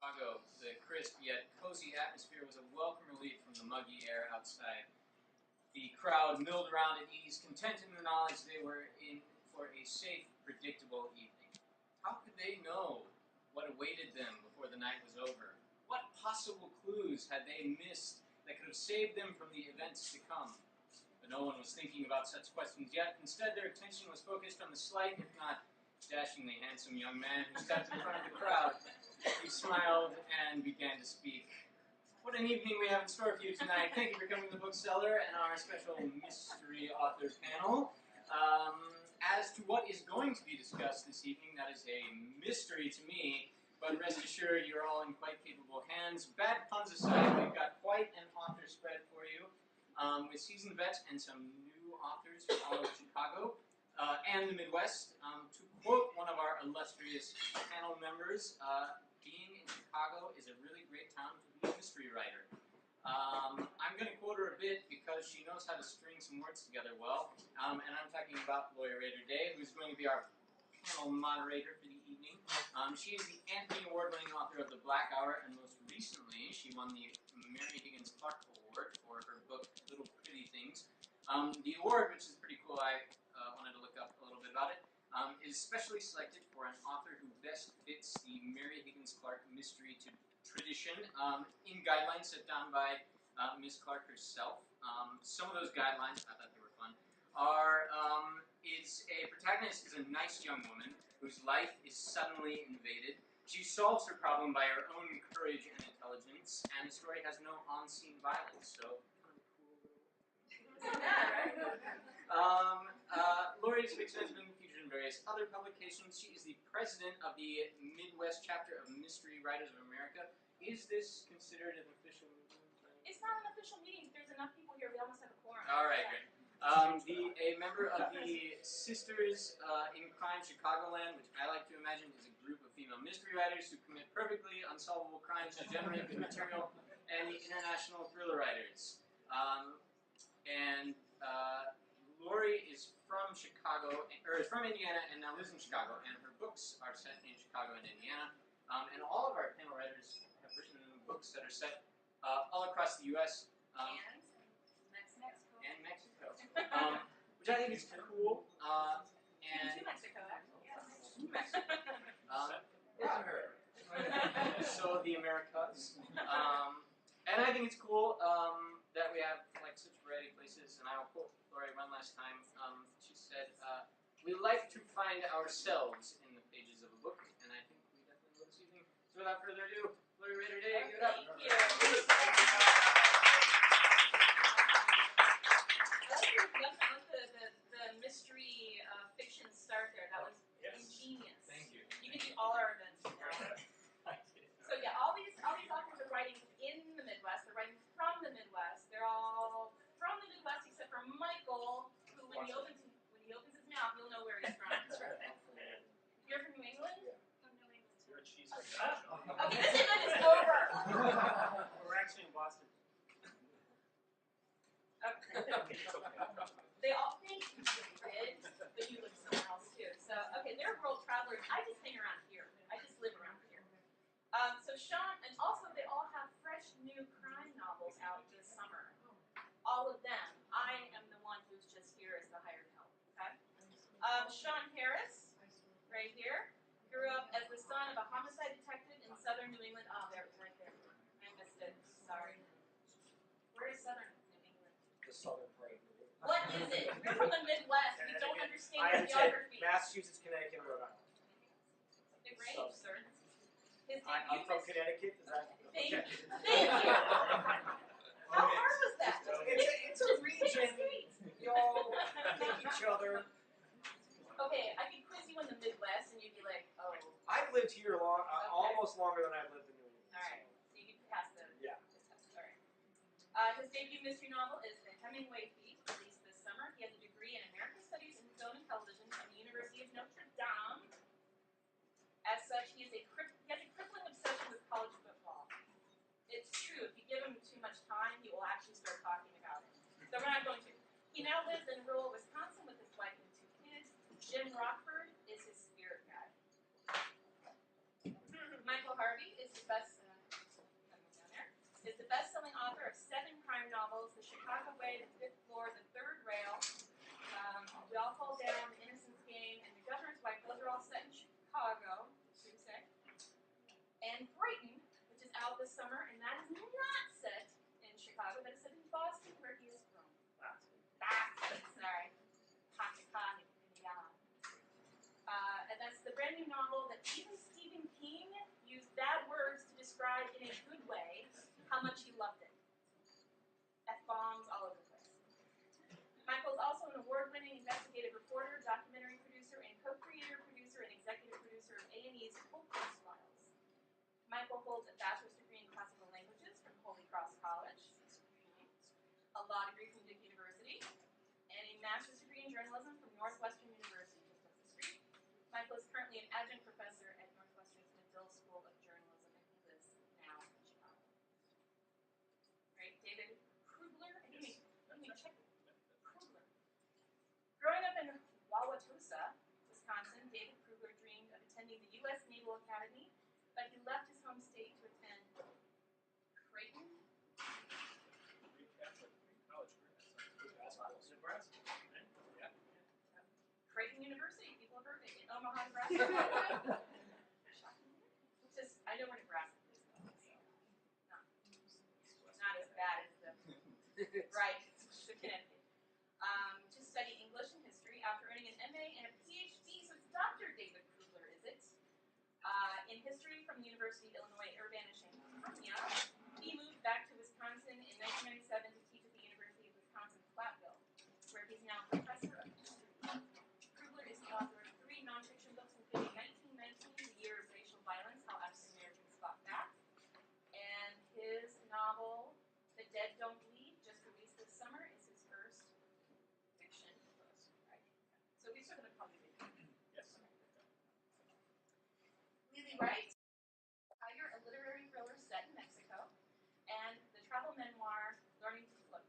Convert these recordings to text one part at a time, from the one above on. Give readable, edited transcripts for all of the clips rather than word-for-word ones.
Chicago, the crisp yet cozy atmosphere was a welcome relief from the muggy air outside. The crowd milled around at ease, content in the knowledge they were in for a safe, predictable evening. How could they know what awaited them before the night was over? What possible clues had they missed that could have saved them from the events to come? But no one was thinking about such questions yet. Instead, their attention was focused on the slight, if not dashingly handsome young man who stepped in front of the crowd. He smiled and began to speak. What an evening we have in store for you tonight. Thank you for coming to the book Cellar and our special mystery author panel. As to what is going to be discussed this evening, that is a mystery to me, but rest assured you're all in quite capable hands. Bad puns aside, we've got quite an author spread for you, with seasoned vets and some new authors from all over Chicago and the Midwest. To quote one of our illustrious panel members, being in Chicago is a really great town to be a mystery writer. I'm going to quote her a bit because she knows how to string some words together well, and I'm talking about lawyer Rader-Day, who's going to be our panel moderator for the evening. She is the Anthony Award-winning author of The Black Hour, and most recently she won the Mary Higgins Clark Award for her book Little Pretty Things. The award, which is pretty cool, I wanted to look up a little bit about it, is specially selected for an author who best fits the Mary Higgins Clark mystery tradition in guidelines set down by Ms. Clark herself. Some of those guidelines, I thought they were fun, are a protagonist is a nice young woman whose life is suddenly invaded. She solves her problem by her own courage and intelligence, and the story has no on-scene violence, so kind of cool little... Lori's fiction has been featured in various other publications. She is the president of the Midwest chapter of Mystery Writers of America. Is this considered an official meeting? It's not an official meeting. There's enough people here. We almost have a quorum. All right, great. A member of the Sisters in Crime Chicagoland, which I like to imagine is a group of female mystery writers who commit perfectly unsolvable crimes to generate good material, and the International Thriller Writers. Lori is from Chicago, or is from Indiana, and now lives in Chicago, and her books are set in Chicago and Indiana. And all of our panel writers have written books that are set all across the U.S. And Mexico. Which I think is cool. And to Mexico, actually. Yes. To Mexico. So the Americas. And I think it's cool that we have like such variety of places. And I will quote Lori one last time. She said, "We like to find ourselves in the pages of a book," and I think we definitely will this evening. So without further ado, Lori Rader-Day, give it up. Thank you. The mystery fiction start there. That was ingenious. Thank you. You can do all our events now. So yeah, all these authors are writing in the Midwest. They're writing from the Midwest. They're all from the Midwest except for Michael, who when he opens his mouth, you'll know where he's from. You're from New England? Yeah. From New England. You're a cheese professional. Okay, this event is over. We're actually in Boston. Okay. They all think you did, but you live somewhere else too. So, okay, they're world travelers. I just hang around here. I just live around here. So Shaun, and also they all have fresh new crime novels out this summer. All of them. I am the one who's just here as the hired help. Okay. Shaun Harris, right here, grew up as the son of a homicide detective in southern New England. Oh, there, right there. I missed it. Sorry. Where is southern New England? The southern part of New England. What is it? We're from the Midwest. We don't understand I geography. Massachusetts, Connecticut, Rhode Island. It range, sir. I'm from Connecticut. Is that? Thank you. Okay. Thank you. How hard was that? It's a region. You all think each other. Okay, I could quiz you in the Midwest, and you'd be like, oh. I've lived here almost longer than I've lived in New England. All right, so you can pass the Yeah. test. All right. His debut mystery novel is The Hemingway Thief, released this summer. He has a degree in American Studies in Film and Television from the University of Notre Dame. As such, he has a crippling obsession with college football. It's true, if you give him too much time, he will actually start talking about it. So we're not going to. He now lives in rural Wisconsin with his wife and 2 kids. Jim Rockford is his spirit guide. Michael Harvey Harvey is the best-selling author of 7 crime novels: The Chicago Way, The Fifth Floor, The Third Rail, We All Fall Down, The Innocence Game, and The Governor's Wife. Those are all set in Chicago, should we say? And Brighton, which is out this summer, and that is not set in Chicago. That is set in Boston, where he is from. Boston, sorry. Pocketcotton, Indiana. And that's the brand new novel that even Stephen King used bad words to describe in a good way how much he loved it. F-bombs all over the place. Michael is also an award-winning investigative reporter, documentary producer, and co-creator, producer, and executive producer of A&E's Cold Case Files. Michael holds a bachelor's degree in classical languages from Holy Cross College, a law degree from Duke University, and a master's degree in journalism from Northwestern University, just up the street. Michael is currently an adjunct professor at Northwestern's Medill School of Journalism, and he lives now in Chicago. Right, David Krugler, let me check. Krugler. Growing up in Wauwatosa, Wisconsin, David Krugler dreamed of attending the U.S. Naval Academy, but he left his home state to attend Creighton. Creighton University, people have heard it, in Omaha, Nebraska. I know where Nebraska is, though, so not as bad as the Wright, the Connecticut. To study English and history after earning an MA and a PhD, so it's Dr. David Krugler, is it? In history from the University of Illinois Urbana-Champaign. He moved back to Wisconsin in 1997 to teach at the University of Wisconsin-Platteville, where he's now professor of history. Krugler is the author of 3 nonfiction books, including 1919, The Year of Racial Violence, How African Americans Fought Back, and his novel, The Dead Don't Bleed, just released this summer, is his first fiction book. Right? So he's sort of a public. Yes. Lili Wright, you're a literary thriller set in Mexico, and the travel memoir Learning to Float.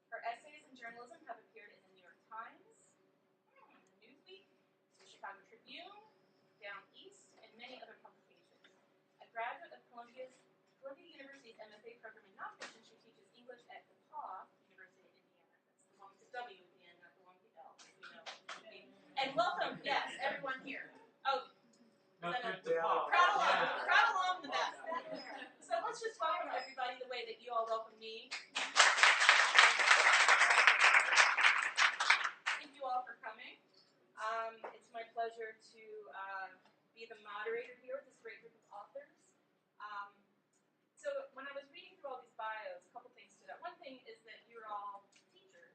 Her essays in journalism have appeared in the New York Times, Newsweek, the Chicago Tribune, Down East, and many other publications. A graduate of Columbia University's MFA program in nonfiction, she teaches English at DePauw University of Indiana. That's the one with the W at the end, not the one with the L, as we know. And welcome, yes, everyone here. Oh, crowd along the best. So let's just welcome everybody the way that you all welcome me. Thank you all for coming. It's my pleasure to be the moderator here with this great group of authors. So when I was reading through all these bios, a couple things stood out. One thing is that you're all teachers.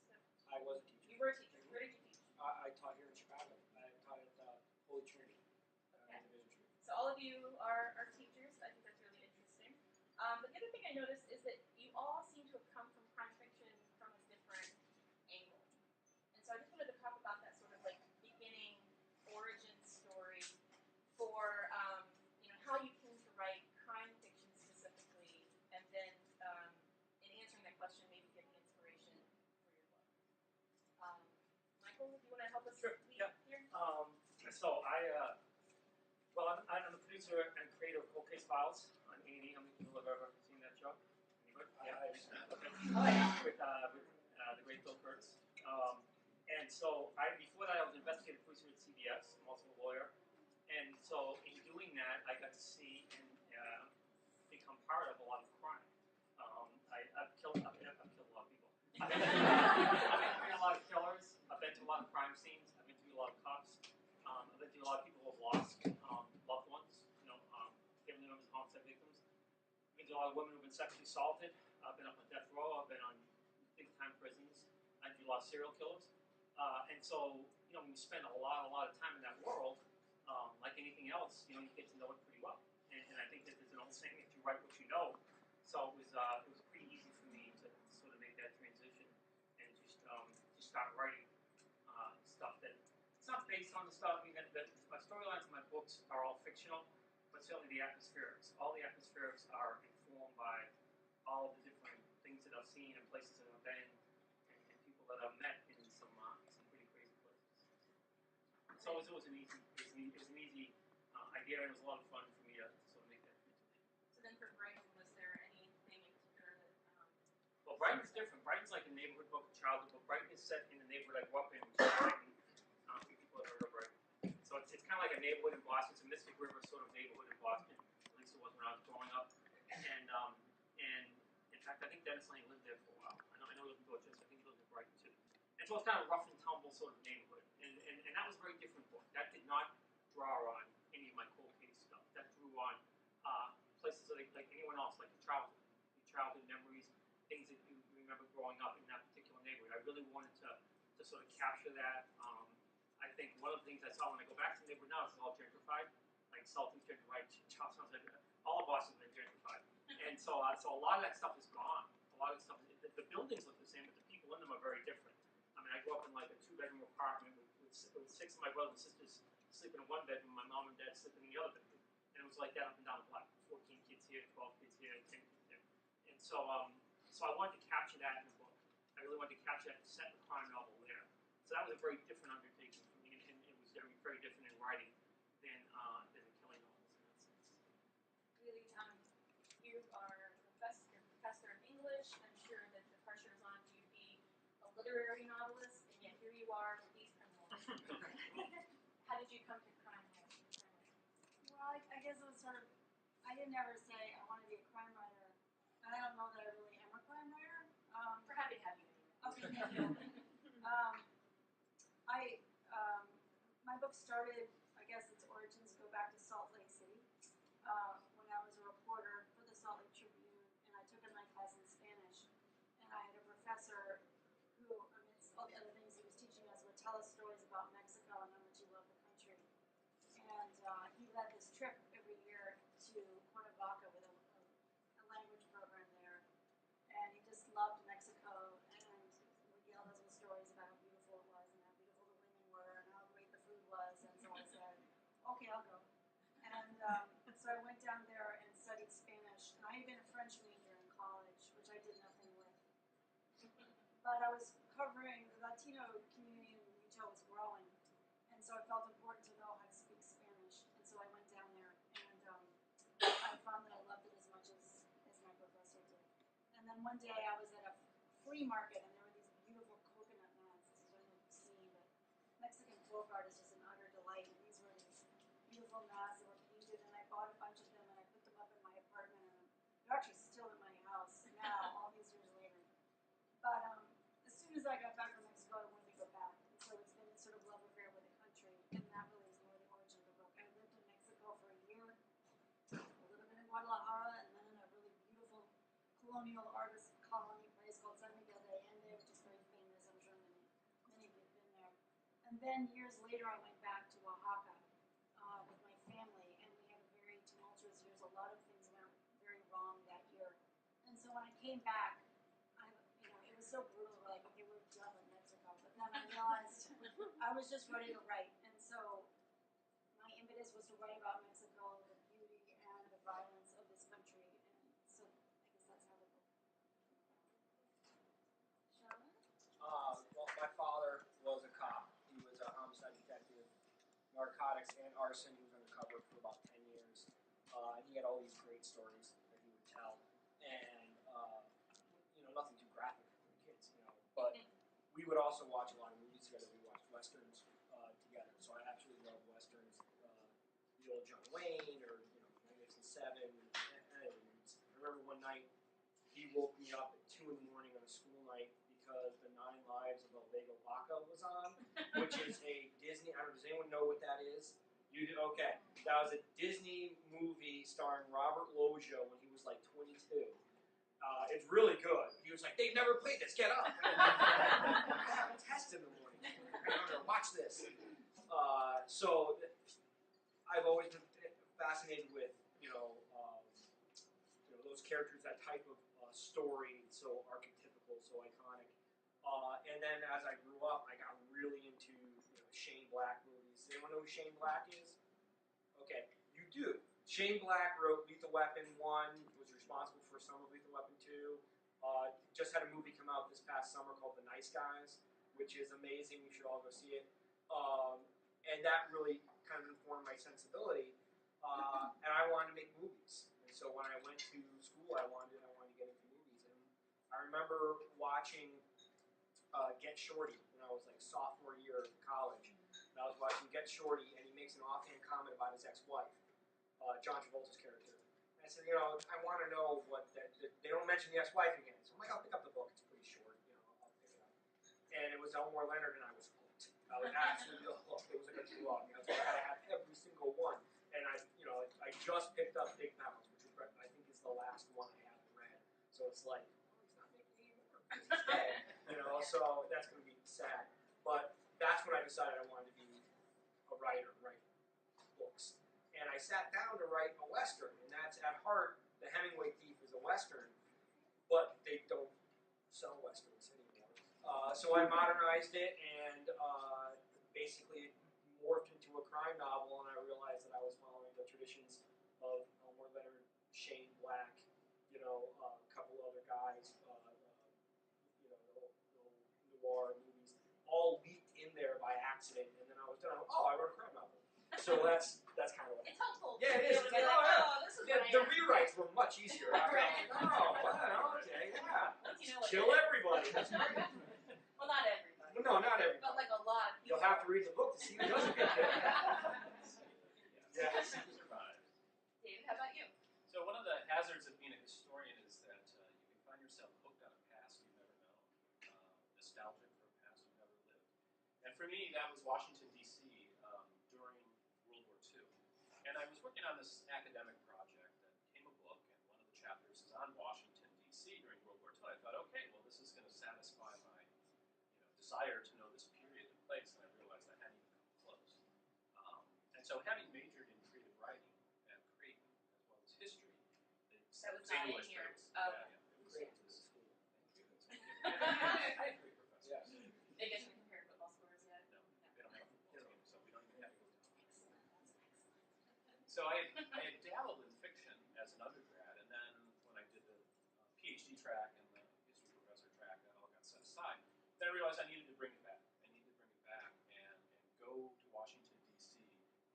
So I was a teacher. you were a teacher. Where did you teach? I taught here in Chicago. I taught at Holy Trinity. Okay. Division Tree. So all of you are teachers. I think that's really interesting. But the other thing I noticed is that you all seem to have come from crime fiction from a different angle. And so I just wanted to talk about that sort of like beginning origin story for how you came to write crime fiction specifically, and then in answering that question, maybe get the inspiration for your book. Michael, do you want to help us Sure, lead yeah. here? So I'm the producer and creator of Cold Case Files on A&E. How many people have ever seen that show? Anybody? Yeah. Okay. Oh, yeah. With the great Bill Kurtz. And so before that I was an investigative producer at CBS. I'm also a lawyer. And so in doing that, I got to see and become part of a lot of crime. I've killed a lot of people. I've been through a lot of killers. I've been to a lot of crime scenes. I've been through a lot of cops. I've been through a lot of people who have lost loved ones. Family members, homicide victims. I've been to a lot of women who've been sexually assaulted. I've been up on death row. I've been on big time prisons. I've been a lot of serial killers. And so when you spend a lot of time in that world, like anything else, you get to know it pretty well. And I think that there's an old saying that you write what you know. So it was pretty easy for me to sort of make that transition and just start writing stuff that it's not based on the stuff. I mean, my storylines in my books are all fictional, but certainly the atmospherics. All the atmospherics are informed by all of the different things that I've seen and places that I've been and people that I've met in some pretty crazy places. So it was an easy idea, and it was a lot of fun for me to Brighton is different. Brighton's like a neighborhood book, a childhood book. Brighton is set in the neighborhood I grew up in, which is Brighton. I think people have heard of Brighton. So it's kind of like a neighborhood in Boston. It's a Mystic River sort of neighborhood in Boston. At least it was when I was growing up. And in fact, I think Dennis Lane lived there for a while. I know he lived in Dorchester. I think he lived in Brighton too. And so it's kind of a rough and tumble sort of neighborhood. And that was a very different book. That did not draw on any of my cold case stuff. That drew on places like anyone else, like your childhood memories, things that you remember growing up in that particular neighborhood. I really wanted to sort of capture that. I think one of the things I saw when I go back to the neighborhood now is it's all gentrified. Like Salton's gentrified, Charlestown's gentrified, all of Boston's been gentrified. And so a lot of that stuff is gone. A lot of the stuff, the buildings look the same, but the people in them are very different. I mean, I grew up in like a 2-bedroom apartment with 6 of my brothers and sisters sleeping in one bedroom, my mom and dad sleeping in the other bedroom. And it was like that up and down the block. 14 kids here, 12 kids here, 10 kids there. And so I wanted to capture that in the book. I really wanted to capture that, to set the crime novel there. So that was a very different undertaking for me, and it was very, very different in writing than the killing novels in that sense. Really, you are you're a professor of English. I'm sure that the pressure is on you to be a literary novelist, and yet here you are with these criminals. How did you come to crime writing? Well, I guess it was sort of, I didn't ever say I want to be a crime writer, and I don't know that I really am a crime writer. We're happy to have you anyway. Okay, thank you. My book started, I guess its origins go back to Salt Lake City, when I was a reporter for the Salt Lake Tribune, and I took a night class in Spanish, and I had a professor who, amidst all the other things he was teaching us, would tell us stories about Mexico and how much he loved the country. And he led this trip every year to Cuernavaca with a language program there, and he just loved Mexico, and would yell us with stories about how beautiful it was and how beautiful the women were and how great the food was. And so I said, okay, I'll go. And so I went down there and studied Spanish, and I had been a French major in college, which I did nothing with. But I was covering the Latino community in Utah was growing, and so it felt important to know how to speak Spanish. And so I went down there, and I found that I loved it as much as my professor did. And then one day I was at a flea market, and there were these beautiful coconut mats. This is what you've seen, but Mexican folk art is just an utter delight. And these were these beautiful mats that were painted, and I bought a bunch of them, and I put them up in my apartment, and they're actually still in my house now, all these years later. But as soon as I got back from Mexico, I wanted to go back. And so it's been a sort of love affair with the country, and that really is more the origin of the book. I lived in Mexico for a year, a little bit in Guadalajara, and then in a really beautiful colonial artist colony place called San Miguel de Allende, which is very famous. I'm sure many of you have been there. And then years later, I went back to Oaxaca with my family, and we had a very tumultuous year. A lot of things went very wrong that year. And so when I came back, it was so brutal, like, okay, we're done with Mexico. But then I realized I was just ready to write. And so my impetus was to write about Mexico, the beauty and the violence of this country. And so I guess that's how the book came about. Shaun? Well, my father was a cop. He was a homicide detective, narcotics and arson. He was undercover for about 10 years. And he had all these great stories that he would tell. And, nothing too graphic for the kids, But we would also watch a lot of movies together. We watched Westerns together. So I absolutely love Westerns. The old John Wayne or, Magnificent Seven. I remember one night he woke me up at 2 in the morning on a school night because The 9 Lives of El Vega Vaca was on, which is a Disney, I don't know, does anyone know what that is? You did? Okay. That was a Disney movie starring Robert Loggia when he was like 22. It's really good. He was like, they've never played this, get up. I have a test in the morning. Watch this. So I've always been fascinated with, those characters, that type of story, so archetypical, so iconic. And then as I grew up, I got really into Shane Black movies. Does anyone know who Shane Black is? Okay, you do. Shane Black wrote Lethal Weapon 1, was responsible for some of Lethal Weapon 2. Just had a movie come out this past summer called The Nice Guys, which is amazing. You should all go see it. And that really kind of informed my sensibility. And I wanted to make movies. And so when I went to school, I wanted to get into movies. And I remember watching Get Shorty when I was like sophomore year of college. And I was watching Get Shorty, and he makes an offhand comment about his ex-wife, John Travolta's character. And I said, I want to know what that. They don't mention the ex-wife again, so I'm like, I'll pick up the book. It's pretty short, I'll pick it up. And it was Elmore Leonard, and I was hooked. I was absolutely hooked. It was like a drug. I was like, I gotta have every single one. And I just picked up Big Mouth, which I think is the last one I haven't read. So it's like, he's not making any more. He's dead. So that's going to be sad. But that's when I decided I wanted to be a writer, write books. And I sat down to write a Western, and that's at heart, The Hemingway Thief is a Western, but they don't sell Westerns anymore. So I modernized it and basically morphed into a crime novel, and I realized that I was following the traditions of Elmore Leonard, Shane Black, a couple other guys, the noir movies, all leaked in there by accident, and then I was done. Oh, I wrote a crime novel. So that's kind of what. It's helpful. Yeah, it is. To be able to be like, this is what I The am. rewrites were much easier. I was Right. like, oh, wow, okay, yeah. Once you know what Kill it is. everybody. That's great. Well, not everybody. No, not everybody. But like a lot of people. You'll have to read the book to see who doesn't get killed. Yes. David, how about you? So one of the hazards of being a historian is that you can find yourself hooked on a past you've never known, nostalgic for a past you've never lived. And for me, that was Washington, D.C. During World War II. And I was working on this academic project that became a book, and one of the chapters is on Washington, D.C. during World War II. I thought, okay, well, this is going to satisfy my desire to know this period and place, and I realized I hadn't even come close. And so having majored in creative writing at Creighton, as well as history, That was not in English, here. but it was, Oh. yeah, it was school. Thank you. I agree, Professor. Yes. They get to compare football scores yet? No, they don't have a football team, so we don't even have to go to Excellent. That's excellent. So I had dabbled in fiction as an undergrad, and then when I did the PhD track and the history professor track, that all got set aside. Then I realized I needed to bring it back. I needed to bring it back and go to Washington, D.C.,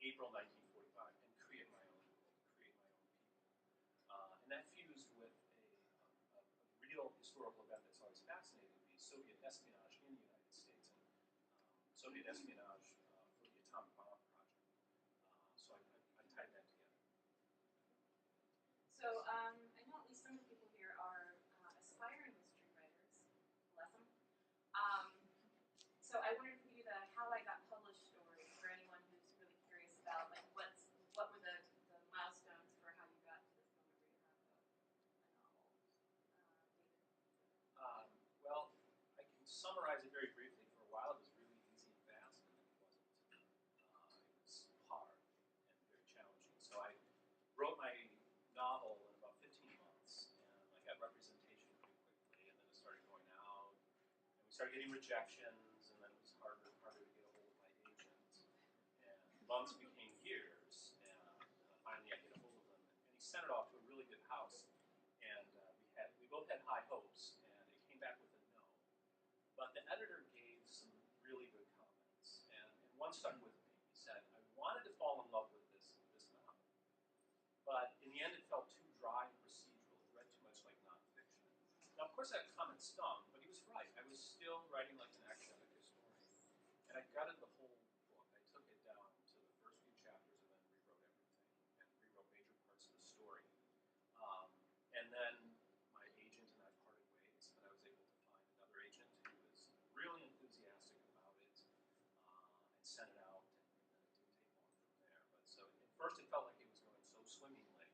April 1945, and create my own world, create my own people. And that fused with a real historical event that's always fascinated me, Soviet espionage in the United States, and Soviet espionage for the atomic bomb project. So I tied that together. So I know at least some of the people here are aspiring mystery writers. Bless them. So I wondered if you could do the how I got published story for anyone who's really curious about like what were the milestones for how you got to this moment where you have a novel. David. Well, I can summarize it very briefly. For a while, it was really easy and fast, and then it wasn't. It was hard and very challenging. So I wrote my novel in about 15 months, and I got representation pretty quickly, and then it started going out, and we started getting rejections, and then it was harder and harder to get a hold of my agent. And months became years, and finally I get a hold of him, and he sent it off to a really good house, and we both had high hopes, and it came back with a no. But the editor gave some really good comments, and one stuck with me. He said, I wanted to fall in love with this novel, but in the end it felt too dry and procedural. It read too much like nonfiction. Now, of course, that comment stung, but he was right. I was still writing like an academic historian, and I gutted the whole book. I took it down to the first few chapters and then rewrote everything, and rewrote major parts of the story. And then my agent and I parted ways, but I was able to find another agent who was really enthusiastic about it, and sent it out, and then it didn't take long from there. But so at first it felt like it was going so swimmingly, and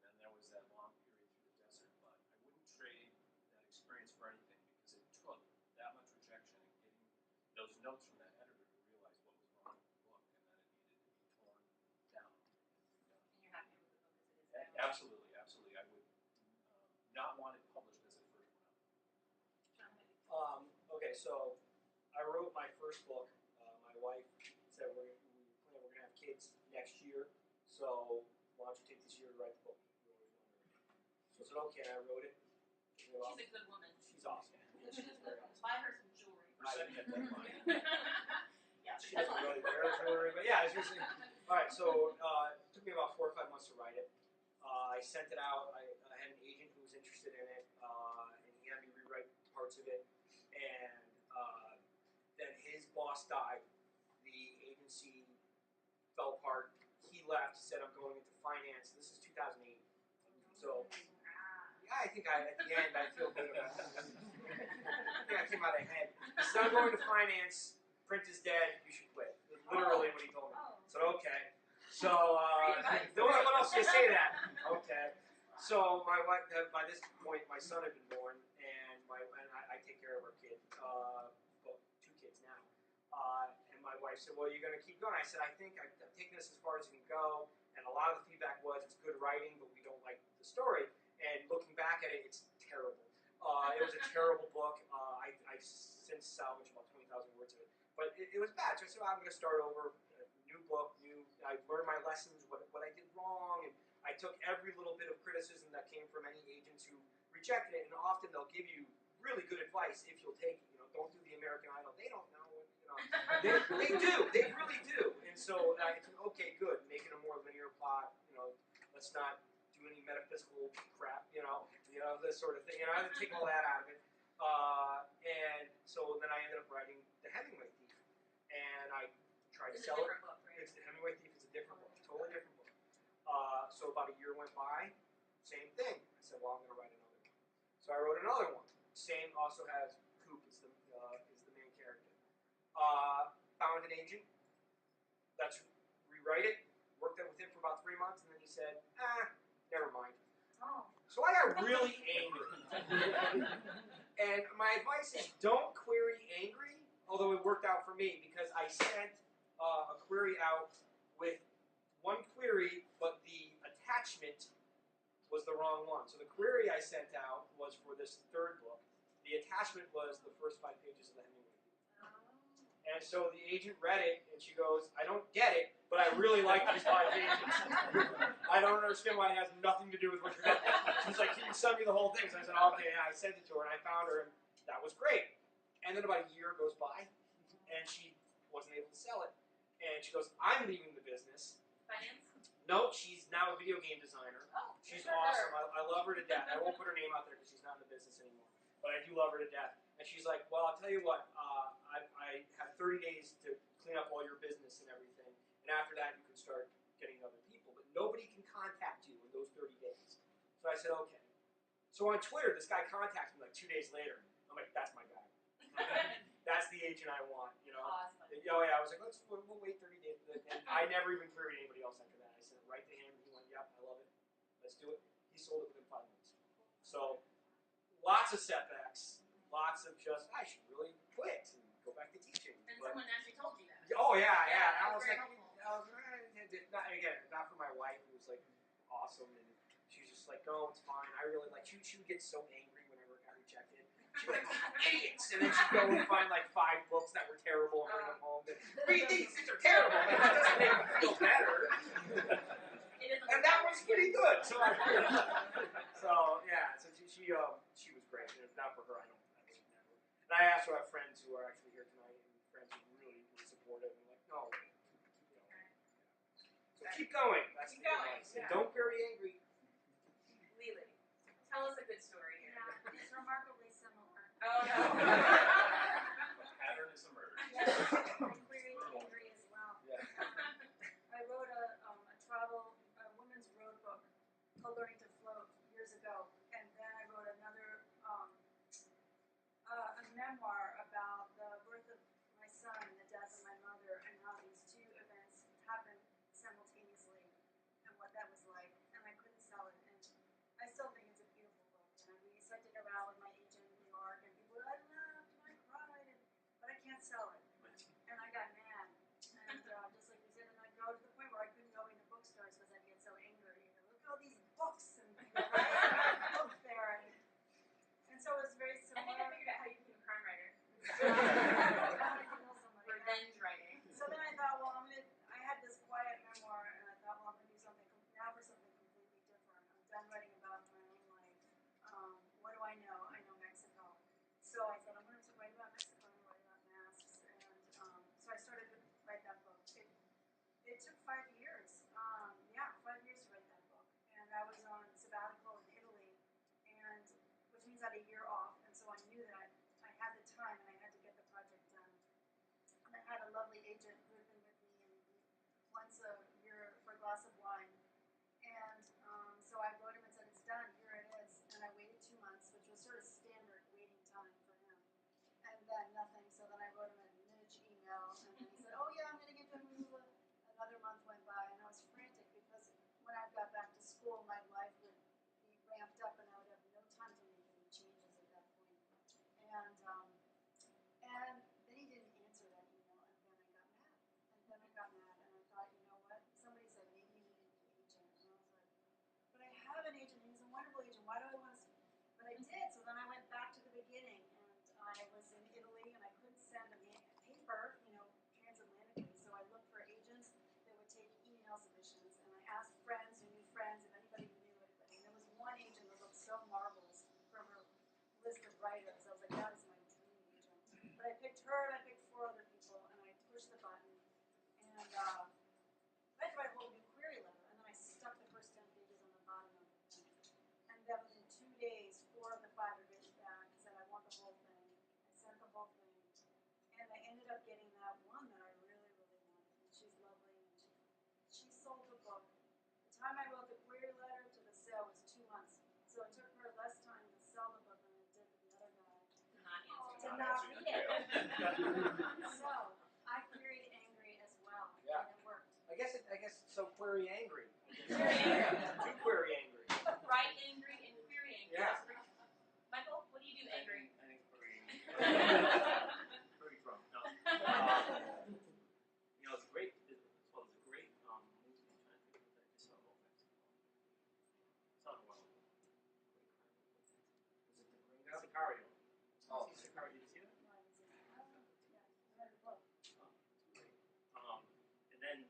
then there was that long period through the desert. But I wouldn't trade that experience for anything, because it took that much rejection and getting those notes from that editor to realize what was wrong with the book and that it needed to be torn down and redone. And you're happy with the book as it is now? Absolutely, absolutely. I would not want it published as it first went out. Okay, so I wrote my first book. My wife said we're going to have kids next year, so why don't you take this year to write the book? You always wondered. So I said, okay, I wrote it. She's a good woman. She's awesome. She's very awesome. Buy her some jewelry. We're setting a deadline. Yeah. She doesn't really wear jewelry, but yeah, it's usually. All right, so it took me about 4 or 5 months to write it. I sent it out. I had an agent who was interested in it, and he had me parts of it, and then his boss died. The agency fell apart. He left, said, I'm going into finance. This is 2008. So, yeah, I think at the end, I feel good about it. I think I came out ahead. He said, I'm going to finance. Print is dead. You should quit. Literally what he told me. I said, okay. So, what else do you say that? Okay. So, my wife, by this point, my son had been born, and I take care of our kid. Well, 2 kids now. And my wife said, well, you're going to keep going. I said, I think I've taken this as far as it can go. And a lot of the feedback was it's good writing, but we don't like the story. And looking back at it, it's terrible. It was a terrible book. I since salvaged about 20,000 words of it. But it was bad. So I said, well, I'm going to start over. New book, I learned my lessons, what I did wrong. And I took every little bit of criticism that came from any agents who rejected it. And often they'll give you really good advice if you'll take it. Don't do the American Idol. They don't know. They do. They really do. And so I said, okay, good. Make it a more linear plot. Let's not do any metaphysical crap. This sort of thing. I had to take all that out of it. And so then I ended up writing The Hemingway Thief, and I tried to sell it. Book, right? The Hemingway Thief is a different book, totally different book. So about a year went by, same thing. I said, well, I'm going to write another one. So I wrote another one. Same, also has Coop is the main character. Found an agent. Let's rewrite it. Worked with him for about 3 months, and then he said, never mind. Oh. So I got really angry. And my advice is don't query angry, although it worked out for me because I sent a query out with one query, but the attachment was the wrong one. So the query I sent out was for this 3rd book. The attachment was the first 5 pages of the Hemingway. And so the agent read it, and she goes, I don't get it, but I really like these 5 pages. I don't understand why it has nothing to do with what you're doing. She's like, can you send me the whole thing? So I said, okay, and I sent it to her, and I found her, and that was great. And then about a year goes by, and she wasn't able to sell it. And she goes, I'm leaving the business. Finance? No, she's now a video game designer. Oh, She's good for awesome. her. I love her to death. I won't put her name out there because she's not in the business anymore. But I do love her to death. And she's like, well, I'll tell you what, I have 30 days to clean up all your business and everything. And after that, you can start getting other people. But nobody can contact you in those 30 days. So I said, okay. So on Twitter, this guy contacts me like 2 days later. I'm like, that's my guy. That's the agent I want, Awesome. Oh yeah, I was like, we'll wait 30 days. And I never even queried anybody else after that. I said, right to him. He went, yep, I love it. Let's do it. He sold it within 5 months. So lots of setbacks. Lots of just, I should really quit and go back to teaching. And but, someone actually told you that. oh yeah. that I was very like, helpful. not for my wife, who was like awesome, and she was just like, no, it's fine. I really like. She would get so angry whenever it got rejected. She'd be like, idiots, and then she'd go and find like 5 books that were terrible and bring them home. And, read these are terrible. Like, that doesn't make me feel better. And that was pretty good. So yeah. So she was great. And if not for her, I don't never. And I also have friends who are actually here tonight, and friends who really were supportive and like, no. So keep going. That's Keep the going, advice. yeah. And don't very angry. Lili, tell us a good story here. Yeah, it's remarkably similar. Oh no. The pattern is emerged. Yeah, I queried angry as well. Yeah. I wrote a women's road book called Learning to Float years ago, and then I wrote another a memoir about the birth of my son and the death of my mother, and how these 2 events happened simultaneously, and what that was like. And I couldn't sell it, and I still think it's a beautiful book. And we sent it around with my agent in New York, and people were, I laughed and I cried, but I can't sell it. And I got mad, and just like you said, and I'd go to the point where I couldn't go into bookstores because I'd get so angry. Look at all these books, and book there, and so it was very I similar. think I figured out how you became a crime writer. Revenge writing. So then I thought, well, I had this quiet memoir, and I thought, well, I'm going to do something now for something completely different. I'm done writing about my own life. What do I know? I know Mexico. So I said, I'm going to write about Mexico and write about masks. And so I started to write that book. It took 5 years. 5 years to write that book. And I was on sabbatical in Italy, and which means I had a year off. And so I knew that time, and I had to get the project done. And I had a lovely agent who had been with me and once a year for a glass of wine. And so I wrote him and said, it's done, here it is. And I waited 2 months, which was sort of standard waiting time for him. And then nothing, so then I wrote him a nudge email, and then he said, oh yeah, I'm going to give him another month went by, and I was frantic because when I got back to school, my life would be ramped up and I would have no time to make any changes at that point. And then he didn't answer that email, and then I got mad. And I thought, you know what? Somebody said maybe you need a new agent. And I was like, but I have an agent, and he's a wonderful agent. Why do I want to? But I did, so then I went back to the beginning, and I was in Italy, and I couldn't send a paper, transatlantically. So I looked for agents that would take email submissions, and I asked friends who knew friends, if anybody knew anybody. And there was one agent that looked so marvelous from her list of writers. I was like, that is my dream agent. But I picked her, and I picked 4 other people, and I pushed the button, and I had to write a whole new query letter, and then I stuck the first 10 pages on the bottom of the thing. And then within 2 days, 4 of the 5 had written back and said, I want the whole thing. I sent the whole thing. And I ended up getting that one that I really, really wanted. And she's lovely. And she sold the book. The time I wrote the query letter to the sale was 2 months. So it took her less time to sell the book than it did for the other guy. To not read it. So I queried angry as well. Yeah. And it worked. I guess so. Query angry. Query angry. Too query angry. Wright angry and query angry. Yeah. Michael, what do you do angry? I think very, very drunk. No. It's a great, movie. I'm trying to think of that. I just saw it. It's on a while. Was it the Gringo? Sicario. Oh. Sicario. Did you see that? And then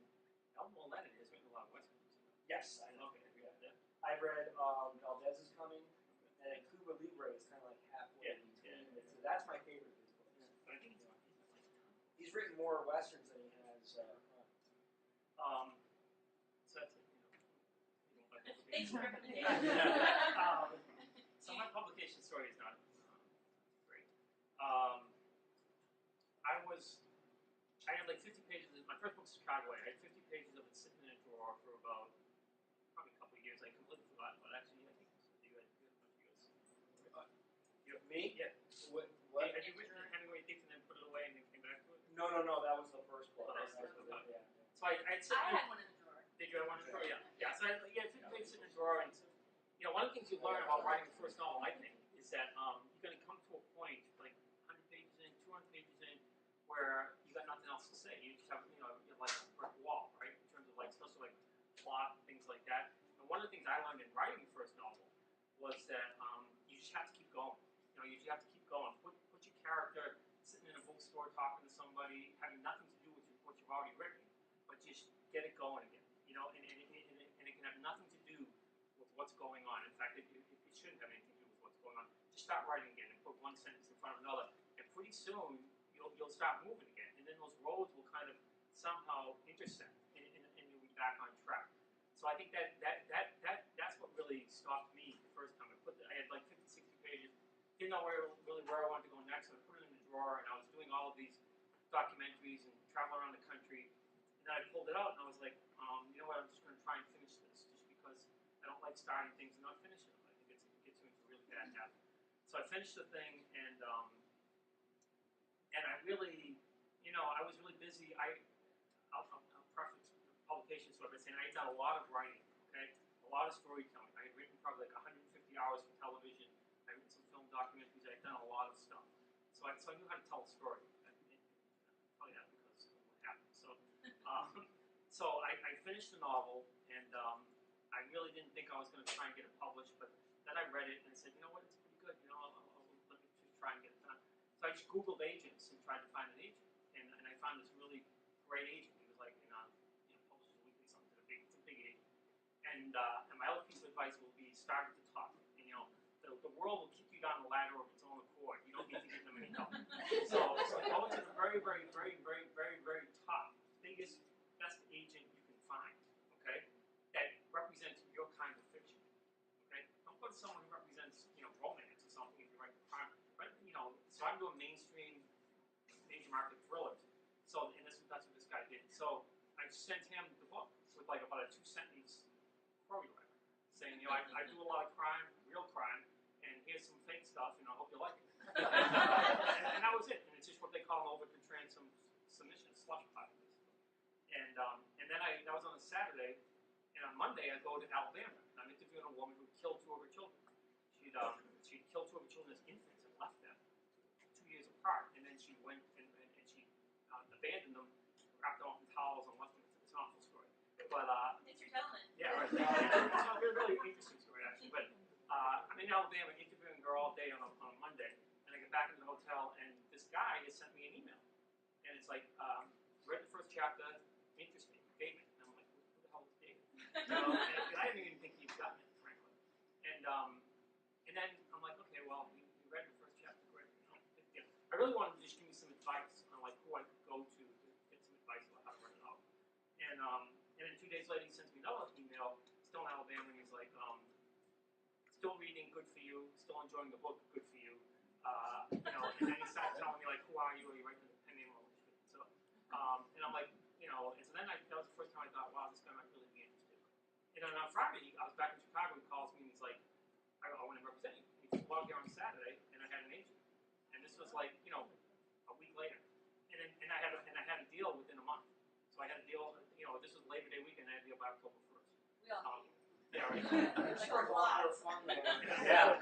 Elmo Lennon has written a lot of westerns. Yes, I know. Okay. Yeah. I read Valdez is Coming, and then Cuba Libre is kind of like halfway between the two. That's my favorite of his books. But I think He's written more westerns than he has. so that's it. Thanks for recommending. So my publication story is not great. I had like 50 pages. My first book, Chicago. I had 50 pages of it sitting in a drawer for about probably a couple of years. I completely forgot, but actually, I think you had a bunch of yours. Me? Yeah. What? Had you written Hemingway Thief and then put it away and then came back to it? No. That was the first book. Oh, that was the first book. Yeah. So I'd sit I in. had one in the drawer. Did you have one in the drawer? Yeah. Yeah. So I had 50 pages sitting in the drawer, and one of the things you learn about writing the first novel, I think, is that you're going to come to a point like 100 pages in, 200 pages in, where you got nothing else to say. You just have, you're like a brick wall, right? In terms of like, especially like plot, things like that. And one of the things I learned in writing the first novel was that you just have to keep going. You just have to keep going. Put your character sitting in a bookstore talking to somebody, having nothing to do with what you've already written, but just get it going again. And it can have nothing to do with what's going on. In fact, it shouldn't have anything to do with what's going on. Just start writing again and put one sentence in front of another, and pretty soon you'll start moving again, and then those roads will kind of somehow intersect, and you'll be back on track. So I think that's what really stopped me the first time. I had like 50, 60 pages, didn't know really where I wanted to go next, so I put it in the drawer, and I was doing all of these documentaries and traveling around the country, and then I pulled it out, and I was like, you know what, I'm just going to try and finish this, just because I don't like starting things and not finishing them. I think it gets you into a really bad habit. So I finished the thing, and I really, I was really busy. I'll preface publication story by saying I had done a lot of writing, okay? A lot of storytelling. I had written probably like 150 hours for television. I had written some film documentaries. I had done a lot of stuff. So I knew how to tell a story. Probably not because of what happened. So I finished the novel, and I really didn't think I was going to try and get it published, but then I read it and I said, you know what, it's pretty good. Let me just try and get it done. So I just Googled agents and tried to find an agent, and I found this really great agent. He was like in Publishers Weekly, something. It's a big agent. And my other piece of advice will be start at the top. The world will kick you down the ladder of its own accord. You don't need to give them any help. So go to the very, very, very, very, very, very top, biggest, best agent you can find. Okay, that represents your kind of fiction. Don't go to someone who represents, romance or something if you write crime. So I'm doing mainstream market thrillers. So, and that's what this guy did. So I sent him the book with like about a 2-sentence query letter saying, you know, I do a lot of crime, real crime, and here's some fake stuff, and I hope you like it. And that was it. And it's just what they call an overton transom submission, slush pile. And then that was on a Saturday, and on Monday I go to Alabama, and I'm interviewing a woman who killed 2 of her children. She'd killed 2 of her children as infants and left them 2 years apart, and then she went and she abandoned them, wrapped them up in towels and left them. It's an awful story. But Thanks for telling it. yeah, right. It's a really interesting story actually. But I'm in Alabama interviewing her all day on a Monday, and I get back into the hotel, and this guy has sent me an email, and it's like, read the first chapter, interesting, David. And I'm like, who the hell is David? You know, and I didn't even think he'd gotten it, frankly. And then I'm like, okay, well, you read the first chapter, great. You know, I really wanted to just give me some advice on like who I could go to get some advice about how to write a novel. And then 2 days later, he sends me another email, still in Alabama, and he's like, still reading, good for you. Still enjoying the book, good for you. You know, and then he started telling me like, who are you? Are you writing the pen name or what? So, and I'm like, you know, and so then that was the first time I thought, wow, this guy might really be interested. And then on Friday, I was back in Chicago. He calls me and he's like, I want to represent you. He flew out here on Saturday, and I had an agent. And this was like, you know, a week later. And I had a deal within a month. So I had a deal. You know, this was Labor Day weekend. I had a deal by October 1st. We all need you. Yeah, right. Like a lot. Yeah.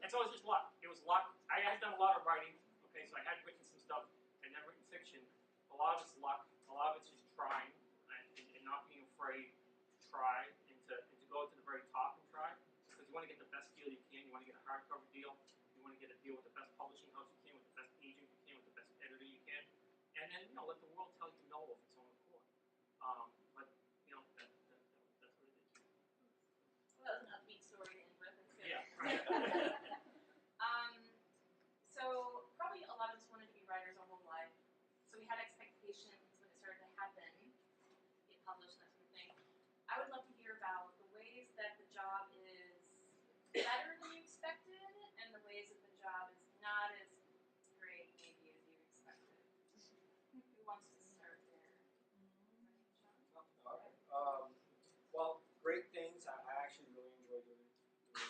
And so it was just luck. It was luck. I had done a lot of writing. Okay, so I had written some stuff. I never written fiction. A lot of it's luck. A lot of it's just trying and not being afraid to try and to go to the very top and try. Because you want to get the best deal you can. You want to get a hardcover deal. You want to get a deal with the best publishing house you can, with the best agent you can, with the best editor you can. And then, you know, let the world tell you no of its own accord. But, you know, that's what it is. Well, that was an upbeat story to end with. That's good. Yeah. So probably a lot of us wanted to be writers our whole life. So we had expectations when it started to happen, get published, that sort of thing. I would love to hear about the ways that the job is better than you expected, and the ways that the job is not as great maybe as you expected. Who wants to start there? Shaun? Well, great things. I actually really enjoyed doing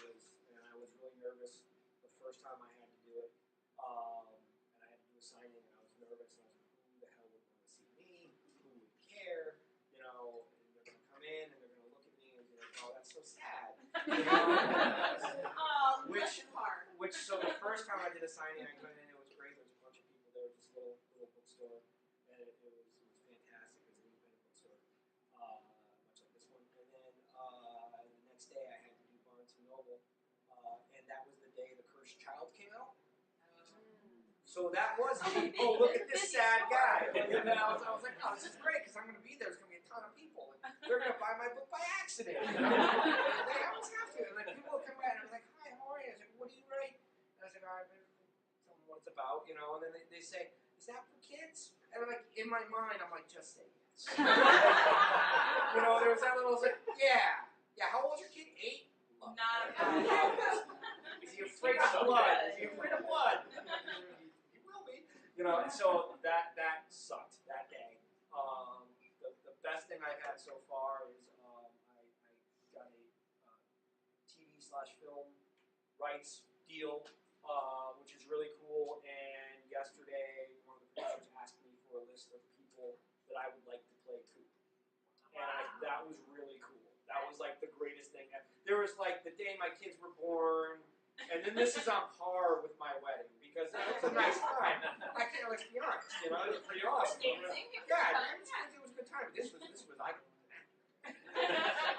this, and I was really nervous the first time I had to do it. And I had to do a signing, and I was nervous, and I was like, who the hell would want to see me? Who would care? You know, and they're going to come in, and they're going to look at me and be like, oh, that's so sad. You know? Which, so the first time I did a signing, I went in, it was great. There was a bunch of people there, just a little bookstore, and it was fantastic. It was an independent bookstore, much like this one. And then the next day, I had to do Barnes & Noble, and that was the day The Cursed Child came out. So that was the, oh, look at this sad guy. And I was like, oh, this is great, because I'm going to be there. There's going to be a ton of people. And they're going to buy my book by accident. You know? They always have to. And like, people will come by, and I'm like, hi, how are you? I was like, what do you write? And I was like, all right, tell me what it's about, you know. And then they say, is that for kids? And I'm like, in my mind, I'm like, just say yes. You know, there was that little, I was like, yeah. Yeah, how old is your kid? 8? Not Is he afraid of blood? Is he afraid of blood? You know, and so that sucked that day. The best thing I've had so far is I got a TV/film rights deal, which is really cool. And yesterday, one of the producers asked me for a list of people that I would like to play Coop, and that was really cool. That was like the greatest thing. There was like the day my kids were born. And then this is on par with my wedding, because it was a nice time. I can't, let's be honest, you know, it was pretty awesome. Yeah, it was a good time. This was I don't want an actor.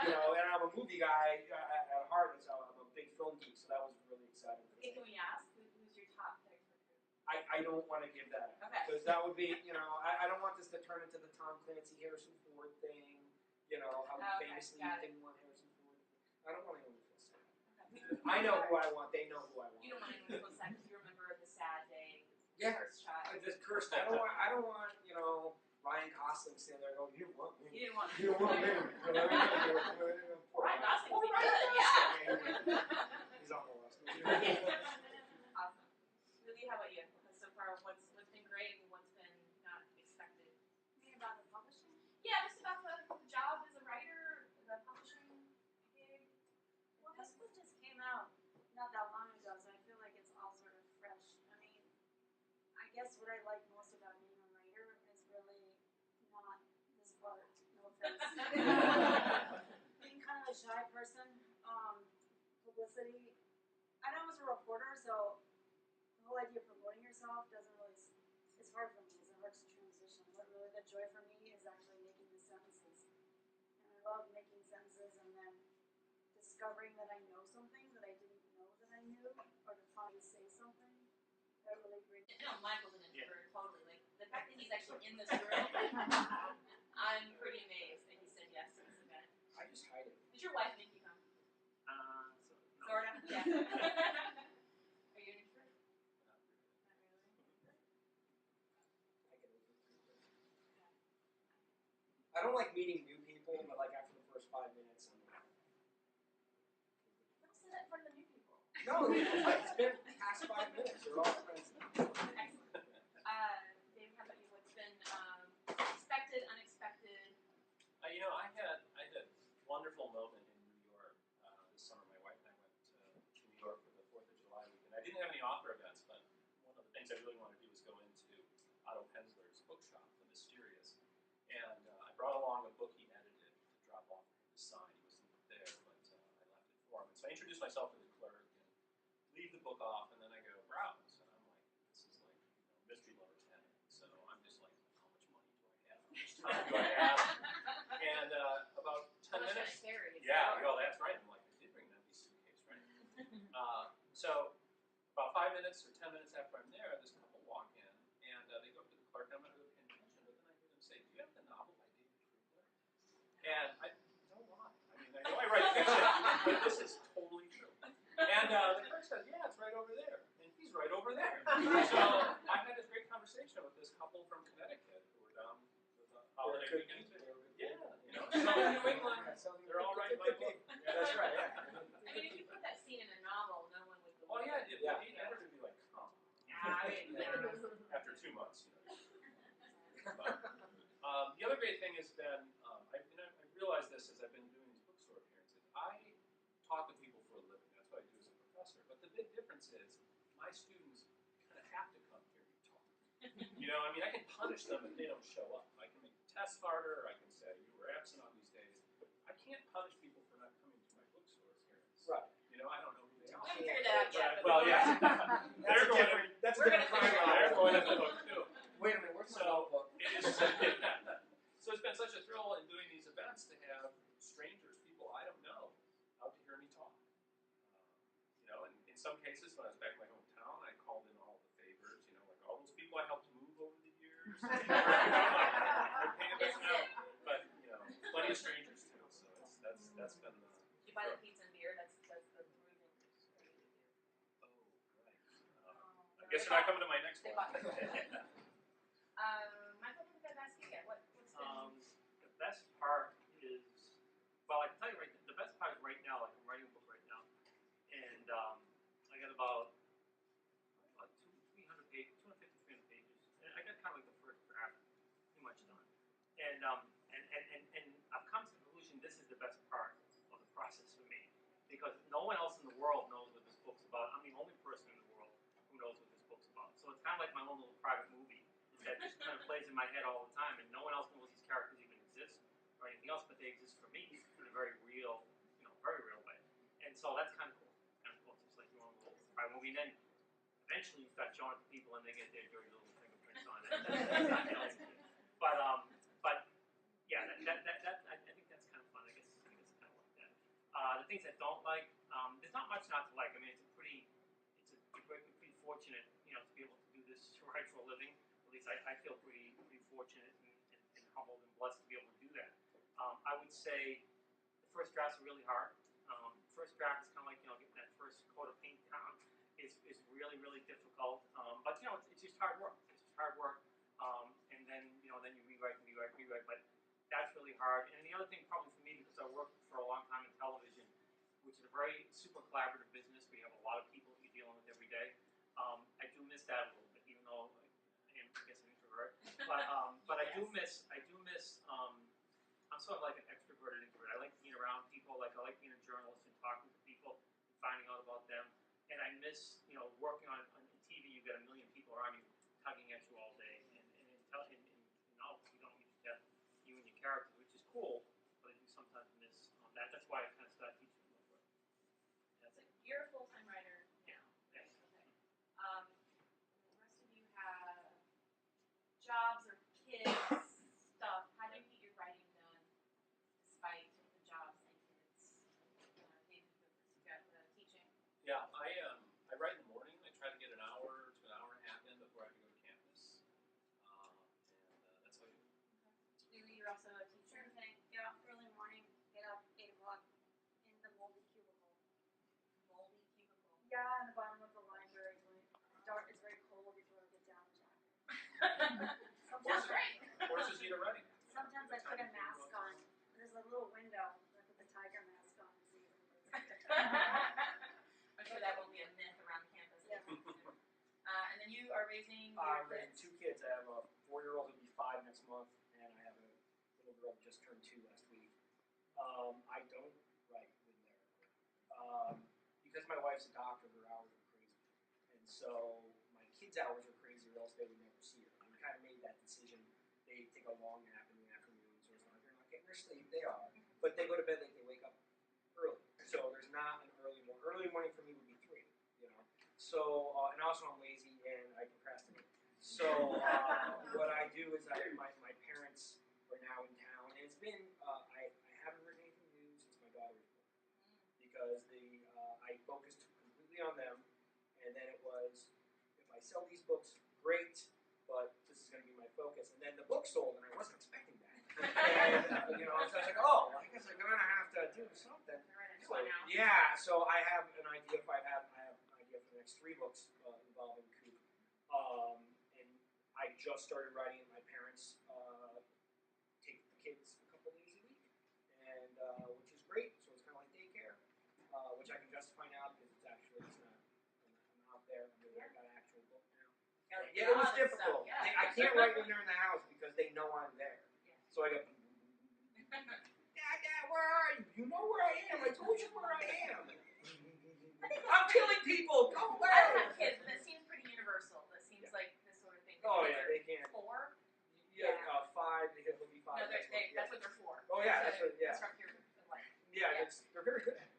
You know, and I'm a movie guy at heart, and so I'm a big film geek, so that was really exciting. Okay, can we ask who's your top pick for Coop? I don't want to give that up. Okay. Because that would be, you know, I don't want this to turn into the Tom Clancy Harrison Ford thing, you know, how he famously didn't want Harrison Ford. I don't want anyone to feel sad. I know who I want. They know who I want. You don't want anyone to feel sad because you remember the sad day. Yeah. Cursed child. This cursed. I don't want. You know, Ryan Gosling sitting there going, "You didn't want me. You didn't want me. You didn't want me." Ryan Gosling. Yeah. He's on the list. Awesome. Lili, how about you? So far, what's been great and what's been this book just came out not that long ago, so I feel like it's all sort of fresh. I mean, I guess what I like most about being a writer is really not this part, no offense. Being kind of a shy person, publicity. I know I was a reporter, so the whole idea of promoting yourself doesn't really, it's hard for me, it's a hard transition. But really the joy for me is actually making the sentences. And I love making sentences and then discovering that I know something that I didn't know that I knew, or to finally say something. That really brings You know, Michael's an introvert, totally. Like, the fact that he's actually in this room, I'm pretty amazed that he said yes to this event. I just hide it. Did your wife make you come? No. Sort of? Yeah. Are you an introvert? Not really. Not really. I get over it pretty quick. I don't like meeting new people, but like after the first 5 minutes, I'm like, Let's say that in front of the new people. no, it's been past 5 minutes. You're all friends. Excellent. Dave, how about you? What's been expected, unexpected? I had a wonderful moment in New York this summer. My wife and I went to New York for the 4th of July weekend. I didn't have any author events, but one of the things I really wanted to do was go into Otto Penzler's bookshop, The Mysterious. And I brought along a book he edited to drop off for him to sign. He wasn't there, but I left it for him. And so I introduced myself to the clerk and leave the book off, and then I go browse, and I'm like, this is like mystery lover's heaven. So I'm just like, how much money do I have? How much time do I have? And about 10 minutes. Yeah, well, that's right. I'm like, I did bring an empty suitcase, right? So about 5 minutes or 10 minutes after I'm there, this couple walk in, and they go up to the clerk. I'm not really paying attention, but then I hear them say, "Do you have the novel by David Krugler?" And I don't lie. I mean, I know I write fiction, but this is totally true. And the clerk says, "Yeah, it's right over there," and he's right over there. So I had this great conversation with this couple from Connecticut who were down with a holiday weekend. Yeah, Southern New England. They're all writing my book. Yeah, that's right. Yeah. I mean, if you put that scene in a novel, no one would believe Oh yeah, it. he never would be like, "Come." After 2 months, But, the other great thing has been, I realized this as I've been doing these bookstore appearances. I talk with people for a living. That's what I do as a professor. But the big difference is my students kind of have to come hear me talk. I mean, I can punish them if they don't show up. I can make the test harder. I can say you were absent on these days. I can't punish people for not coming to my bookstore appearance. Right. I don't know who they are. I haven't figured that out yet. Well, yeah. That's a different crime. They're going into the book too. Wait a minute, where's my So notebook? it is. So it's been such a thrill in doing these events to have strangers, people I don't know, out to hear me talk. And in some cases, when I was back in my hometown, I called in all the favors. Like all those people I helped move over the years. I painted this out, but plenty of strangers too. So that's been the. You buy the pizza and beer, that's the 3 things that you do. Oh, right. I guess you're not coming to my next one. Michael, I don't think I've asked you yet. What's been... The best part is, well, I can tell you the best part is right now, like I'm writing a book right now, and I got about 250, 300 pages, and I got kind of like the first draft pretty much done, and I've come to the conclusion this is the best part of the process for me, because no one else in the world knows what this book's about. I'm the only person in the world who knows what this book's about, so it's kind of like my own little private movie that just kind of plays in my head all the time, and no one else knows these characters even exist or anything else, but they exist for me in a very real way. And so that's kind of cool. It's just like your own little private movie. And then eventually you start showing it to people and they get their dirty little fingerprints on it. But yeah, I think that's kind of fun. I guess it's kind of like that. The things I don't like, there's not much not to like. I mean, we're pretty fortunate, to be able to do this to write for a living. At least I feel pretty fortunate and humbled and blessed to be able to do that. I would say the first drafts are really hard. First draft is kind of like getting that first coat of paint down is really difficult. But it's just hard work. And then then you rewrite. But that's really hard. And the other thing probably for me, because I worked for a long time in television, which is a very super collaborative business. We have a lot of people you're dealing with every day. I do miss that a little bit, even though I guess an introvert. But I do miss. I'm sort of like an extroverted introvert. I like being around people. Like I like being a journalist and talking to people. miss, you know, working on TV. You've got a million people around you tugging at you all day, and in novels you don't usually get you and your characters, which is cool, but I do sometimes miss that. That's why I kind of started teaching a little bit. So you're a full-time writer now. Yes. Okay. The rest of you have jobs or kids stuff. How do you get your writing done despite the jobs and kids? David, you got teaching. Yeah, I write in the morning. I try to get an hour to an hour and a half in before I have to go to campus, and that's what I do. Lili, you're also a teacher. Same thing. Get up early morning. Get up 8 o'clock in the moldy cubicle. Moldy cubicle. Yeah, in the bottom of the library when it's very cold. You throw a down jacket. Sounds great. Forces you to write. Sometimes I put a mask on. There's a little window. I put the tiger mask on and see everybody. I'm sure that will be a myth around campus. Yeah. And then you are raising I your have kids. 2 kids. I have a 4-year-old who'll be 5 next month, and I have a little girl who just turned 2 last week. I don't write when they're because my wife's a doctor. Her hours are crazy, and so my kids' hours are crazy, or else they would never see her. And we kind of made that decision. They take a long nap in the afternoon, so it's not like they're not getting their sleep. They are, but they go to bed like they wake up early. So there's not an early morning. Early morning for me would be 3. You know. So and also I'm lazy and I procrastinate. So what I do is my parents are now in town, and it's been I haven't written anything new since my daughter was born because I focused completely on them, and then it was if I sell these books, great, but this is going to be my focus. And then the book sold, and I wasn't expecting that. And you know, so I was like, oh, I guess I'm gonna have to do something. So, yeah, so I have an idea. I have an idea for the next 3 books involving Coop. And I just started writing it. My parents take the kids a couple days a week, and which is great. So it's kind of like daycare, which I can justify now because it's not. I'm out there. I got an actual book now. Yeah, it was difficult. I can't write when they're in the house because they know I'm there. So I go, Dad, where are you? You know where I am. I told you where I am. I'm killing people. Go away. I don't have kids, but that seems pretty universal. That seems like this sort of thing. Oh yeah, they can't. 4? Yeah, 5. He'll be 5. No, that's what they're for. Oh yeah, that's what. Yeah. Disrupt your life. Yeah, they're very good at it.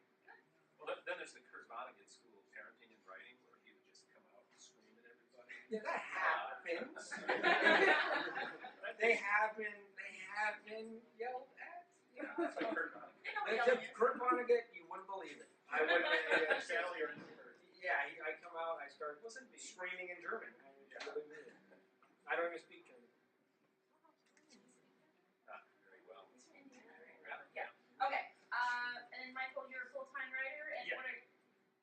Well, then there's the Kurt Vonnegut School of Parenting and Writing, where he would just come out and scream at everybody. Yeah, that happens. They have been yelled at. Yeah, that's like Kurt Vonnegut. Kurt Vonnegut, you wouldn't believe it. I wouldn't. Sally or Kurt. Yeah, I come out, I start screaming in German. I don't even speak German. Not very well. Yeah. Okay. And Michael, you're a full-time writer, and Yeah.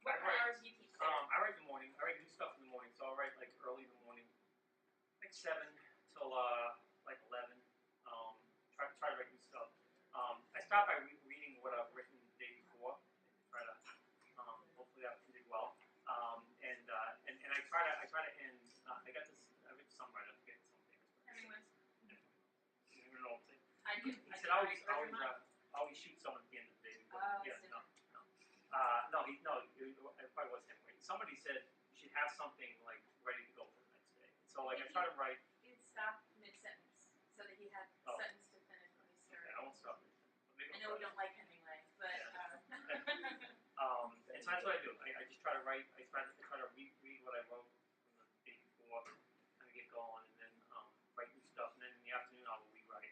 what kind of hours do you teach? I write in the morning. I write new stuff in the morning, so I'll write like early in the morning, like 7 till like 11. Try to write new stuff. I start by reading what I've written the day before. Try to hopefully I did well. And I try to end. I got this. I read some writer. I forget some famous. Hemingway's. You don't know what I'm saying. He said always shoot someone at the end of the day. It probably was Hemingway. Somebody said you should have something like ready to go for the next day. So like I try to write. He'd stop mid-sentence so that he had a sentence to finish when he started. I won't stop it. I know we don't like Hemingway, but. And so that's what I do. I just try to write. I try to read what I wrote from the day before, kind of get going, and then write new stuff. And then in the afternoon, I will rewrite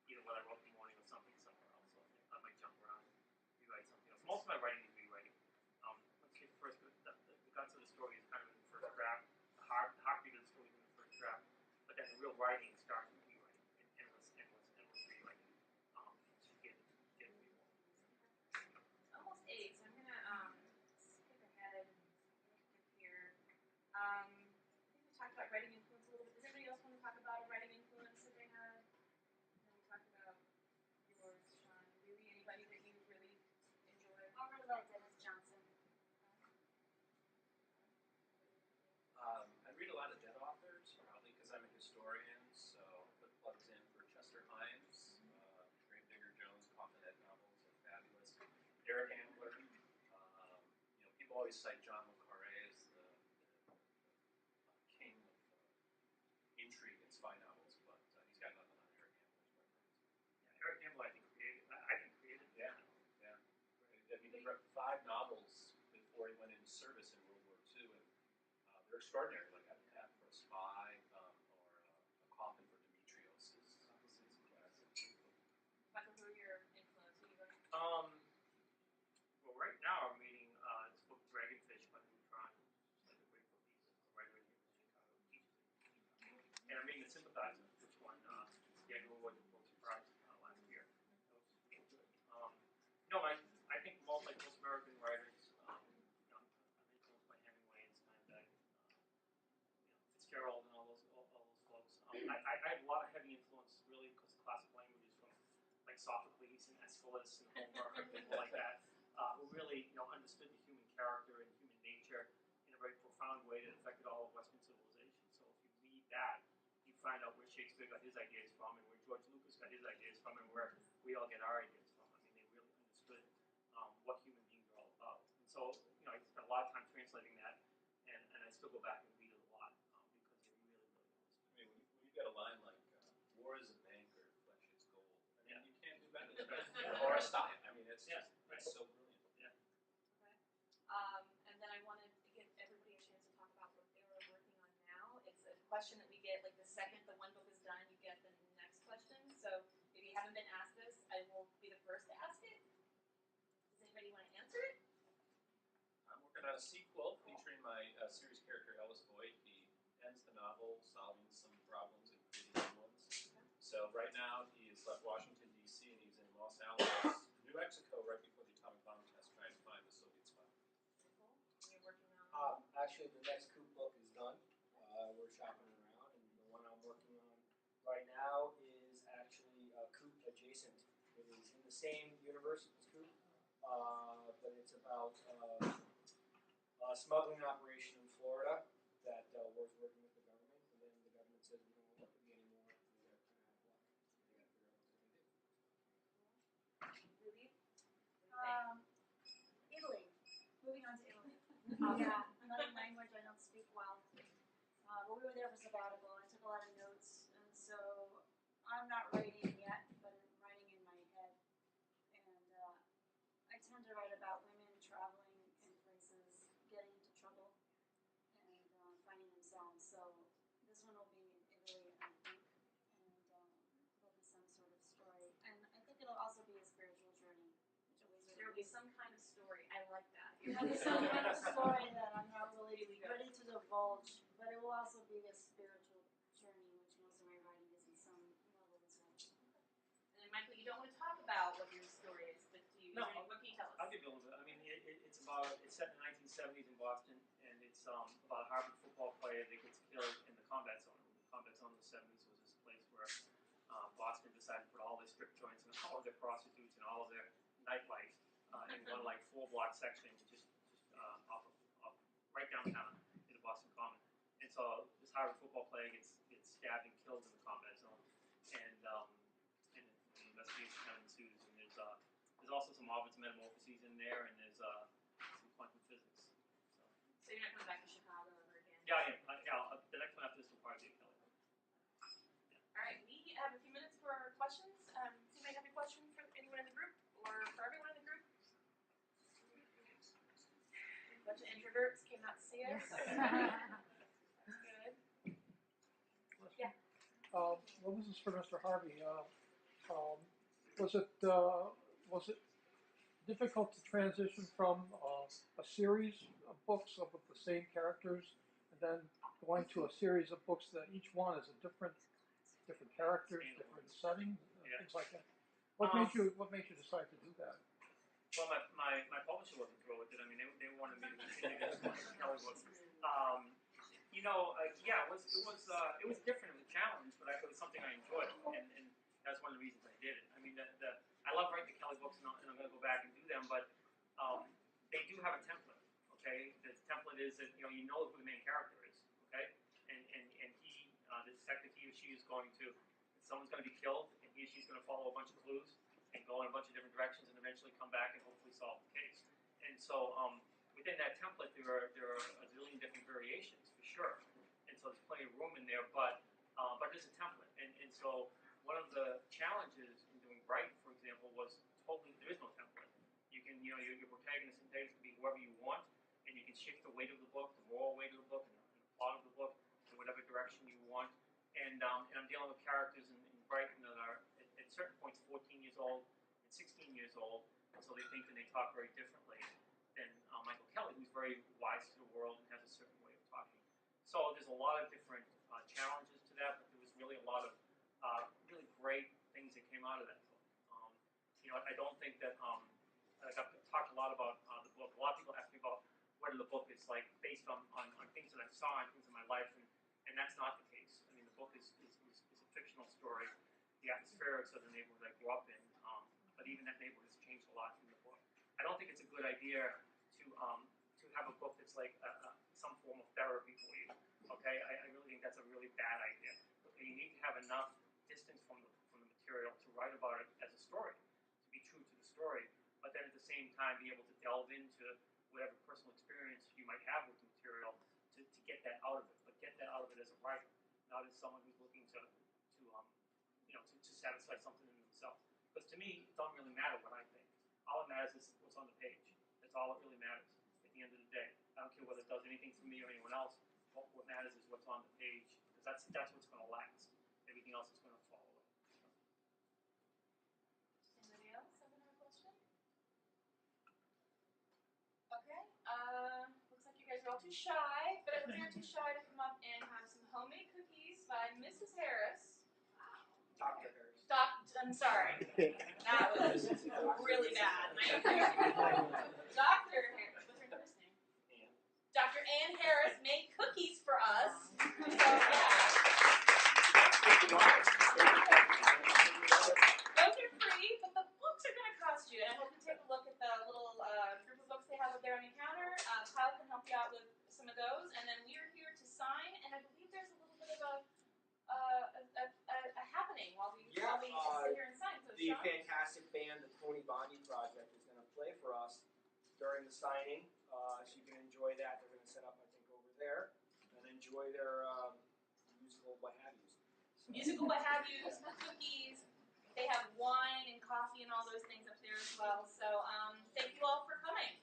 either what I wrote in the morning or something somewhere else. So I might jump around and rewrite something else. Most of my writing is rewriting. Let's get first. The guts of the story is kind of in the first draft. The heartbeat of the story is in the first draft. But then the real writing starts with rewriting, and endless rewriting. To get where you want. Almost 8, so I'm gonna skip ahead here. I think we talked about writing influence a little bit. Does anybody else want to talk about a writing influence that they had? Then we talked about yours, Shaun. Really, anybody that you really enjoy? I really like Dennis Johnson. I read a lot of dead authors, probably because I'm a historian, so I put plugs in for Chester Himes, Gravedigger Jones, Coffinhead novels are fabulous. Eric Ambler, people always cite John McCall. intrigue and spy novels, but he's got nothing on Eric Hamler's record. Yeah, Eric Campbell, I think created. Yeah, yeah. I mean, he wrote 5 novels before he went into service in World War II, and they're extraordinary. Like A Path for a Spy, or A Coffin for Demetrios is classic. Michael, who are your influences? Who you learn? Well, right now I'm reading this book, Dragonfish by Neutron. It's like a great book. He's a writer here in Chicago. And I'm reading The Sympathizer, which won the Edgar Award Books Prize last year. That was really good. No, I think most American writers, I'm influenced by Hemingway and Steinbeck, Fitzgerald, and all those folks. I have a lot of heavy influence, really, because of classic languages from like Sophocles and Aeschylus and Homer and people like that, who really understood the human character and human nature in a very profound way that affected all of Western civilization. So if you read that, you find out where Shakespeare got his ideas from and where George Lucas got his ideas from and where we all get our ideas from. I mean, they really understood what human beings are all about. And so, I spent a lot of time translating that, and I still go back and read it a lot because they really, really understood. I mean, when you've got a line like, war is a banker, flesh is gold. I mean, you can't do better than that. Or a style. I mean, it's just, it's so brilliant. Yeah. Okay. And then I wanted to give everybody a chance to talk about what they were working on now. It's a question that we get, like the second the one book is done, you get the next question. So if you haven't been asked this, I will be the first to ask it. Does anybody want to answer it? I'm working on a sequel featuring my series character Ellis Boyd. He ends the novel solving some problems and creating new ones. So right now he has left Washington, D.C. and he's in Los Alamos, New Mexico, right before the atomic bomb test, trying to find the Soviet spy. Cool. You're working on. Actually, the next Coop book is done. We're shopping around, and the one I'm working on right now is actually Coop adjacent. It is in the same universe as Coop, but it's about a smuggling operation in Florida that was working with the government, and then the government says we don't want to work with you anymore. And they're kind of out of luck. They got to figure out what they're going to do. Lili? Italy. Moving on to Italy. Yeah, another language I don't speak well. But we were there for sabbatical. I took a lot of notes, and so I'm not writing yet, but I'm writing in my head. And I tend to write about women traveling in places, getting into trouble, and finding themselves. So this one will be in Italy, I think, and there'll be some sort of story. And I think it'll also be a spiritual journey. There will be some kind of story. I like that. It will be some kind of story that I'm not really ready to divulge, but it will also be a spiritual journey, which most of my writing is in some level as well. And then, Michael, you don't want to talk about what your story is, but No, what can you tell us? I'll give you a little bit. I mean, it's set in the 1970s in Boston, and it's about a Harvard football player that gets killed in the combat zone. The combat zone in the 70s was this place where Boston decided to put all their strip joints and all of their prostitutes and all of their nightlife in one like 4-block section, just off right downtown in the Boston Common. And so this Harvard football player gets stabbed and killed in the combat zone, and an investigation kind of ensues. And there's also some Ovid's Metamorphoses in there, and there's some quantum physics. So you're not coming back to Chicago ever again? Yeah. The next one after this will probably be Kelly. All right, we have a few minutes for our questions. Does anybody have a question for anyone in the group or for everyone in the group? A bunch of introverts came out to see us. That's good. Yeah. Well, this is for Mr. Harvey. Was it difficult to transition from a series of books with the same characters, and then going to a series of books that each one is a different characters, different settings, things like that? What made you decide to do that? Well, my publisher wasn't thrilled with it. I mean, they wanted me to continue this one Kelly book. It was different. It was a challenge, but it was something I enjoyed, and that's one of the reasons I did it. I mean, I love writing the Kelly books, and I'm going to go back and do them, but they do have a template. Okay, the template is that you know who the main character is. Okay, and he, the detective, he or she is going to, someone's going to be killed, and he or she's going to follow a bunch of clues and go in a bunch of different directions, and eventually come back and hopefully solve the case. And so within that template, there are a zillion different variations for sure, and so there's plenty of room in there. But but it's a template. And so one of the challenges in doing Wright, for example, was totally there is no template. You can, your protagonist and antagonist can be whoever you want, and you can shift the weight of the book, the moral weight of the book, and the plot of the book in whatever direction you want. And I'm dealing with characters in Wright that are at certain points 14 years old and 16 years old, and so they think and they talk very differently than Michael Kelly, who's very wise to the world and has a certain way of talking. So there's a lot of different challenges to that, but there was really a lot of really great things that came out of that book. I don't think that I've talked a lot about the book. A lot of people ask me about whether the book is like based on things that I saw and things in my life, and that's not the case. I mean, the book is a fictional story. The atmospherics of the neighborhood I grew up in, but even that neighborhood has changed a lot from the book. I don't think it's a good idea to have a book that's like some form of therapy for you. Okay, I really think that's a really bad idea. Okay, you need to have enough distance from the material to write about it as a story, to be true to the story, but then at the same time be able to delve into whatever personal experience you might have with the material to get that out of it, but get that out of it as a writer, not as someone who's looking to satisfy something in themselves. Because to me, it doesn't really matter what I think. All that matters is what's on the page. That's all that really matters at the end of the day. I don't care whether it does anything for me or anyone else. What matters is what's on the page, because that's what's going to last. Everything else is going to fall away. Anybody else have another question? Okay. Looks like you guys are all too shy, but I hope you're not too shy to come up and have some homemade cookies by Mrs. Harris. Dr. Harris. I'm sorry. That was really bad. Dr. Harris. What's her first name? Ann. Dr. Ann Harris made cookies for us. So, yeah. Those are free, but the books are going to cost you. And I hope you take a look at the little group of books they have up there on the counter. Kyle can help you out with some of those. And then we are here to sign, and I believe there's a little bit of a happening while we sit here and sign. So The Shaun? fantastic band, the Tony Bondi Project, is going to play for us during the signing. So you can enjoy that. They're going to set up, I think, over there and enjoy their musical what have yous. So. Musical what have yous, cookies. They have wine and coffee and all those things up there as well. So thank you all for coming.